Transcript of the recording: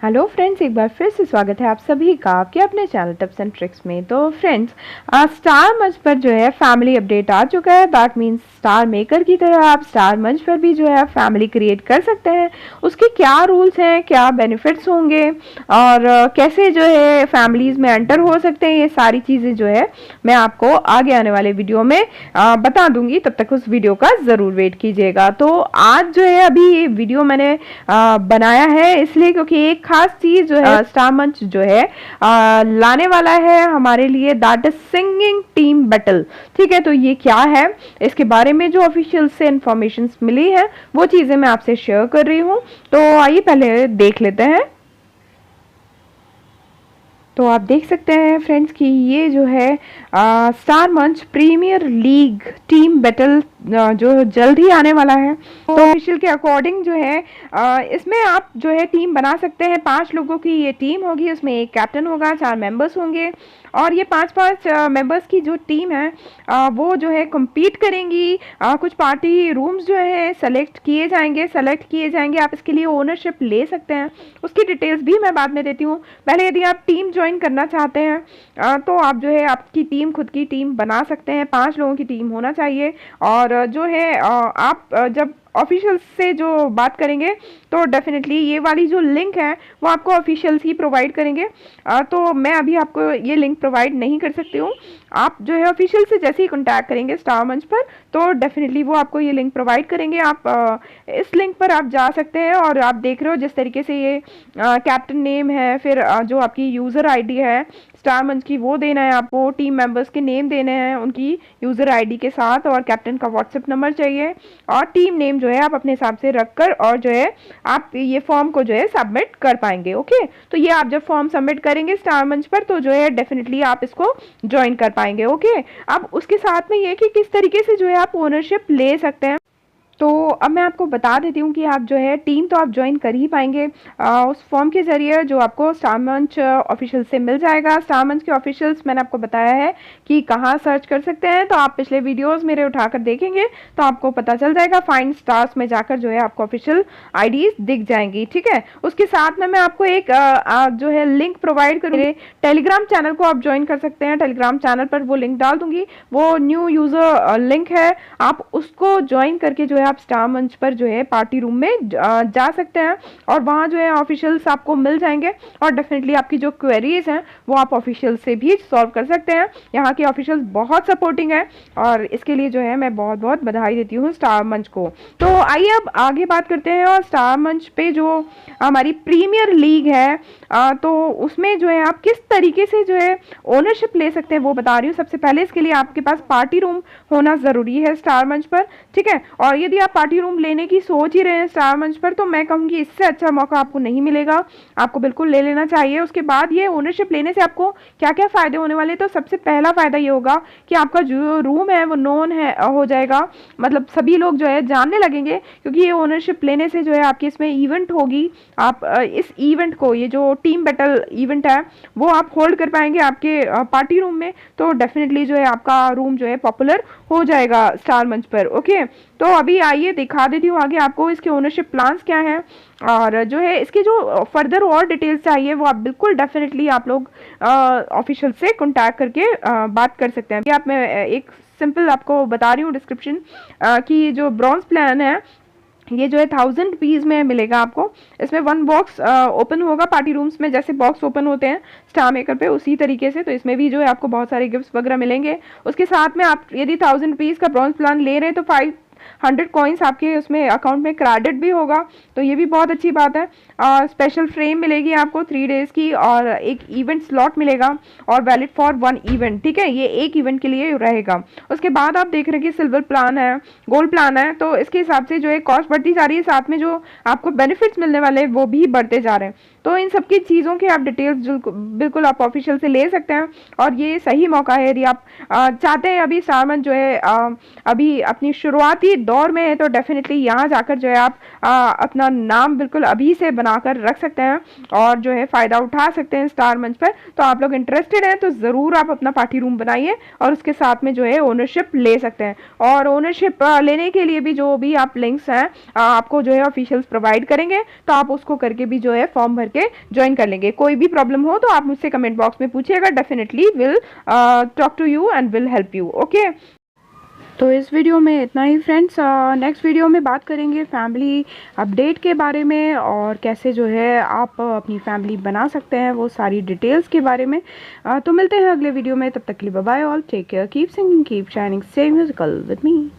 Hello friends, एक बार फिर से स्वागत है आप सभी का आपके अपने चैनल टिप्स एंड ट्रिक्स में। तो फ्रेंड्स, स्टार मंच पर जो है फैमिली अपडेट आ चुका है। दैट मीन्स स्टार मेकर की तरह आप स्टार मंच पर भी जो है फैमिली क्रिएट कर सकते हैं। उसके क्या रूल्स हैं, क्या बेनिफिट्स होंगे और कैसे जो है फैमिलीज में एंटर हो सकते हैं, ये सारी चीज़ें जो है मैं आपको आगे आने वाले वीडियो में बता दूंगी। तब तक उस वीडियो का ज़रूर वेट कीजिएगा। तो आज जो है अभी ये वीडियो मैंने बनाया है इसलिए क्योंकि एक खास चीज जो है स्टार मंच जो है लाने वाला है हमारे लिए, that is singing team battle. ठीक है, तो ये क्या है, इसके बारे में जो ऑफिशियल से इंफॉर्मेशन मिली है वो चीजें मैं आपसे शेयर कर रही हूँ। तो आइए पहले देख लेते हैं। तो आप देख सकते हैं फ्रेंड्स कि ये जो है स्टार मंच प्रीमियर लीग टीम बैटल जो जल्द ही आने वाला है। तो ऑफिशियल के अकॉर्डिंग जो है इसमें आप जो है टीम बना सकते हैं। 5 लोगों की ये टीम होगी, उसमें एक कैप्टन होगा, 4 मेंबर्स होंगे और ये 5-5 मेंबर्स की जो टीम है वो जो है compete करेंगी। कुछ पार्टी रूम्स जो है सेलेक्ट किए जाएंगे। आप इसके लिए ओनरशिप ले सकते हैं, उसकी डिटेल्स भी मैं बाद में देती हूँ। पहले यदि आप टीम ज्वाइन करना चाहते हैं तो आप जो है आपकी टीम खुद की टीम बना सकते हैं। 5 लोगों की टीम होना चाहिए और जो है आप जब ऑफिशियल से जो बात करेंगे तो डेफिनेटली ये वाली जो लिंक है वो आपको ऑफिशियल्स ही प्रोवाइड करेंगे। तो मैं अभी आपको ये लिंक प्रोवाइड नहीं कर सकती हूँ। आप जो है ऑफिशियल से जैसे ही कॉन्टैक्ट करेंगे स्टार मंच पर तो डेफिनेटली वो आपको ये लिंक प्रोवाइड करेंगे। आप इस लिंक पर आप जा सकते हैं और आप देख रहे हो जिस तरीके से ये कैप्टन नेम है, फिर जो आपकी यूज़र आईडी है स्टार मंच की वो देना है आपको, टीम मेंबर्स के नेम देने हैं उनकी यूज़र आईडी के साथ और कैप्टन का व्हाट्सएप नंबर चाहिए और टीम नेम जो है आप अपने हिसाब से रखकर और जो है आप ये फॉर्म को जो है सबमिट कर पाएंगे। ओके, तो ये आप जब फॉर्म सबमिट करेंगे स्टार मंच पर तो जो है डेफिनेटली आप इसको ज्वाइन कर पाएंगे। ओके, अब उसके साथ में ये कि किस तरीके से जो है आप ओनरशिप ले सकते हैं। तो अब मैं आपको बता देती हूँ कि आप जो है टीम तो आप ज्वाइन कर ही पाएंगे उस फॉर्म के ज़रिए जो आपको स्टार मंच ऑफिशियल से मिल जाएगा। स्टार मंच के ऑफिशियल्स मैंने आपको बताया है कि कहाँ सर्च कर सकते हैं, तो आप पिछले वीडियोस मेरे उठाकर देखेंगे तो आपको पता चल जाएगा। फाइंड स्टार्स में जाकर जो है आपको ऑफिशियल आईडीज दिख जाएंगी। ठीक है, उसके साथ में मैं आपको एक जो है लिंक प्रोवाइड करूँगी। टेलीग्राम चैनल को आप ज्वाइन कर सकते हैं, टेलीग्राम चैनल पर वो लिंक डाल दूंगी, वो न्यू यूज़र लिंक है, आप उसको ज्वाइन करके जो है आप स्टार मंच पर जो है पार्टी रूम में जा सकते हैं और वहाँ जो है ऑफिशियल्स आपको मिल जाएंगे और डेफिनेटली आपकी जो क्वेरीज हैं वो आप ऑफिशियल से भी सॉल्व कर सकते हैं। यहाँ के ऑफिशियल्स बहुत सपोर्टिंग है और इसके लिए जो है मैं बहुत बहुत बधाई देती हूँ स्टार मंच को। तो आइए अब आगे बात करते हैं और स्टार मंच पे जो हमारी प्रीमियर लीग है तो उसमें जो है आप किस तरीके से जो है ओनरशिप ले सकते हैं वो बता रही हूँ। सबसे पहले इसके लिए आपके पास पार्टी रूम होना ज़रूरी है स्टार मंच पर। ठीक है, और यदि आप पार्टी रूम लेने की सोच ही रहे हैं स्टार मंच पर तो मैं कहूँगी इससे अच्छा मौका आपको नहीं मिलेगा, आपको बिल्कुल ले लेना चाहिए। उसके बाद ये ओनरशिप लेने से आपको क्या क्या फ़ायदे होने वाले, तो सबसे पहला फ़ायदा ये होगा कि आपका जो रूम है वो नोन है हो जाएगा, मतलब सभी लोग जो है जानने लगेंगे क्योंकि ये ओनरशिप लेने से जो है आपकी इसमें इवेंट होगी। आप इस इवेंट को, ये जो टीम बैटल इवेंट है वो आप होल्ड कर पाएंगे आपके पार्टी रूम में, तो डेफिनेटली जो है आपका रूम जो है पॉपुलर हो जाएगा स्टार मंच पर। ओके, तो अभी आइए दिखा देती हूँ आगे आपको इसके ओनरशिप प्लान्स क्या हैं और जो है इसकी जो फर्दर और डिटेल्स चाहिए वो आप बिल्कुल डेफिनेटली आप लोग ऑफिशियल से कॉन्टैक्ट करके बात कर सकते हैं। आप मैं एक सिंपल आपको बता रही हूँ डिस्क्रिप्शन कि जो ब्रॉन्ज प्लान है ये जो है 1000 रुपीज़ में मिलेगा आपको। इसमें 1 बॉक्स ओपन होगा पार्टी रूम्स में, जैसे बॉक्स ओपन होते हैं स्टार मेकर पे उसी तरीके से, तो इसमें भी जो है आपको बहुत सारे गिफ्ट्स वगैरह मिलेंगे। उसके साथ में आप यदि 1000 रुपीज़ का ब्रॉन्ज प्लान ले रहे हैं तो 500 कॉइन्स आपके उसमें अकाउंट में क्रेडिट भी होगा, तो ये भी बहुत अच्छी बात है। स्पेशल फ्रेम मिलेगी आपको 3 डेज़ की और एक इवेंट स्लॉट मिलेगा और वैलिड फॉर 1 इवेंट। ठीक है, ये एक इवेंट के लिए रहेगा। उसके बाद आप देख रहे हैं कि सिल्वर प्लान है, गोल्ड प्लान है, तो इसके हिसाब से जो है कॉस्ट बढ़ती जा रही है, साथ में जो आपको बेनिफिट्स मिलने वाले हैं वो भी बढ़ते जा रहे हैं। तो इन सबकी चीज़ों के आप डिटेल्स बिल्कुल आप ऑफिशियल से ले सकते हैं और ये सही मौका है यदि आप चाहते हैं। अभी स्टार मंच जो है अभी अपनी शुरुआती की दौर में है तो डेफिनेटली यहाँ जाकर जो है आप अपना नाम बिल्कुल अभी से बनाकर रख सकते हैं और जो है फ़ायदा उठा सकते हैं स्टार मंच पर। तो आप लोग इंटरेस्टेड हैं तो ज़रूर आप अपना पार्टी रूम बनाइए और उसके साथ में जो है ओनरशिप ले सकते हैं। और ओनरशिप लेने के लिए भी जो भी आप लिंक्स हैं आपको जो है ऑफिशियल्स प्रोवाइड करेंगे, तो आप उसको करके भी जो है फॉर्म भर के ज्वाइन कर लेंगे। कोई भी प्रॉब्लम हो तो आप मुझसे कमेंट बॉक्स में पूछिएगा, definitely will talk to you and will help you. Okay, तो इस वीडियो में इतना ही फ्रेंड्स। नेक्स्ट वीडियो में बात करेंगे फैमिली अपडेट के बारे में और कैसे जो है आप अपनी फैमिली बना सकते हैं, वो सारी डिटेल्स के बारे में। तो मिलते हैं अगले वीडियो में, तब तक के लिए bye bye all, take care, keep singing, keep shining, stay musical with me.